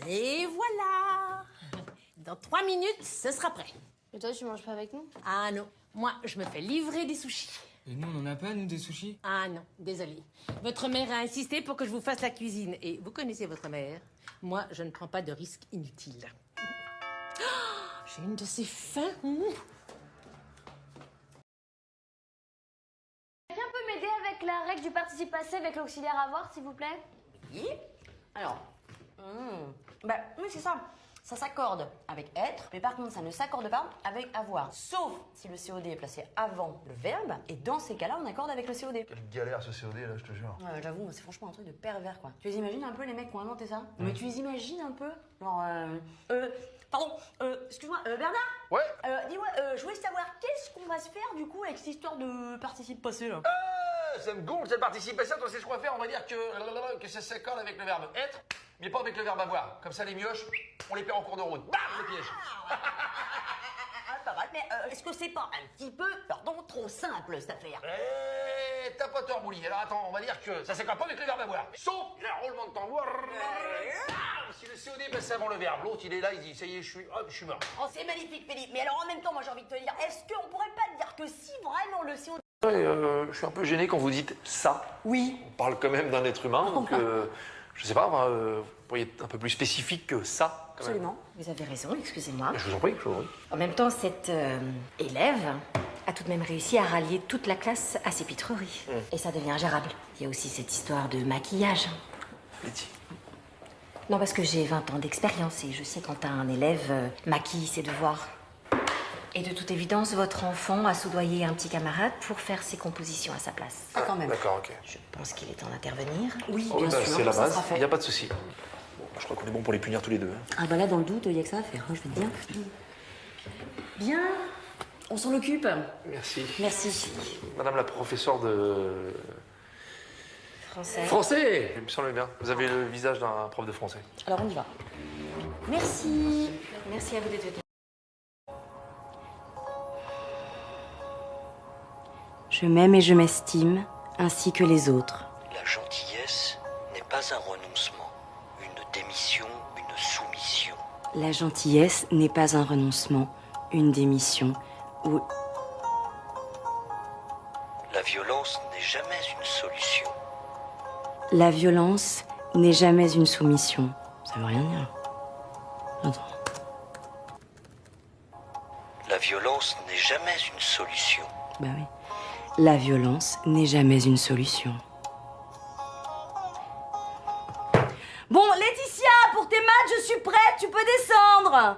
Et voilà. Dans 3 minutes, ce sera prêt. Et toi, tu manges pas avec nous? Ah non, moi, je me fais livrer des sushis. Et nous, on en a pas, nous, des sushis? Ah non, désolée. Votre mère a insisté pour que je vous fasse la cuisine. Et vous connaissez votre mère. Moi, je ne prends pas de risques inutiles. Oh, j'ai une de ces faim. Quelqu'un peut m'aider avec la règle du participe passé avec l'auxiliaire avoir, s'il vous plaît? Oui. Alors, bah oui, c'est ça. Ça s'accorde avec être, mais par contre, ça ne s'accorde pas avec avoir. Sauf si le COD est placé avant le verbe, et dans ces cas-là, on accorde avec le COD. Quelle galère ce COD là, je te jure. J'avoue, c'est franchement un truc de pervers, quoi. Tu les imagines un peu les mecs qui ont inventé ça? Mais tu les imagines un peu? Genre, excuse-moi, Bernard? Ouais. Dis-moi, je voulais savoir, qu'est-ce qu'on va se faire du coup avec cette histoire de participe passé là? Ça me gonfle cette participation, toi c'est ce qu'on va faire, on va dire que ça s'accorde avec le verbe être, mais pas avec le verbe avoir. Comme ça les mioches, on les perd en cours de route. Bam, le piège. Pas mal, mais est-ce que c'est pas un petit peu, pardon, trop simple cette affaire? T'as pas tort, Bouli. Alors attends, on va dire que ça s'accorde pas avec le verbe avoir. Sauf un roulement de tambour. Si le COD passe avant le verbe, l'autre il est là, il dit ça y est, je suis mort. Oh, c'est magnifique, Philippe. Mais alors en même temps, moi j'ai envie de te dire, est-ce qu'on pourrait pas dire que si vraiment le COD... Je suis un peu gêné quand vous dites ça. Oui. On parle quand même d'un être humain, donc je sais pas, vous pourriez être un peu plus spécifique que ça. Quand même. Absolument, vous avez raison, excusez-moi. Je vous en prie, je vous en prie. En même temps, cette élève a tout de même réussi à rallier toute la classe à ses pitreries. Et ça devient gérable. Il y a aussi cette histoire de maquillage. Letty. Non, parce que j'ai 20 ans d'expérience et je sais quand un élève maquille ses devoirs. Et de toute évidence, votre enfant a soudoyé un petit camarade pour faire ses compositions à sa place. Ah, quand même. D'accord, ok. Je pense qu'il est temps d'intervenir. Oui, Oh, bien bah, sûr, c'est la ça base, sera il fait. n'y a pas de souci. Bon, je crois qu'on est bon pour les punir tous les deux. Ah bah là, dans le doute, il n'y a que ça à faire, hein, je vais te dire. Bien, on s'en occupe. Merci. Merci. Madame la professeure de... Français. Français. Il me semble bien. Vous avez le visage d'un prof de français. Alors on y va. Merci. Merci à vous d'être venus. Je m'aime et je m'estime, ainsi que les autres. La gentillesse n'est pas un renoncement, une démission, une soumission. La gentillesse n'est pas un renoncement, une démission ou... La violence n'est jamais une solution. La violence n'est jamais une soumission. Ça veut rien dire. Attends. La violence n'est jamais une solution. Bah oui. La violence n'est jamais une solution. Bon, Laetitia, pour tes maths, je suis prête, tu peux descendre.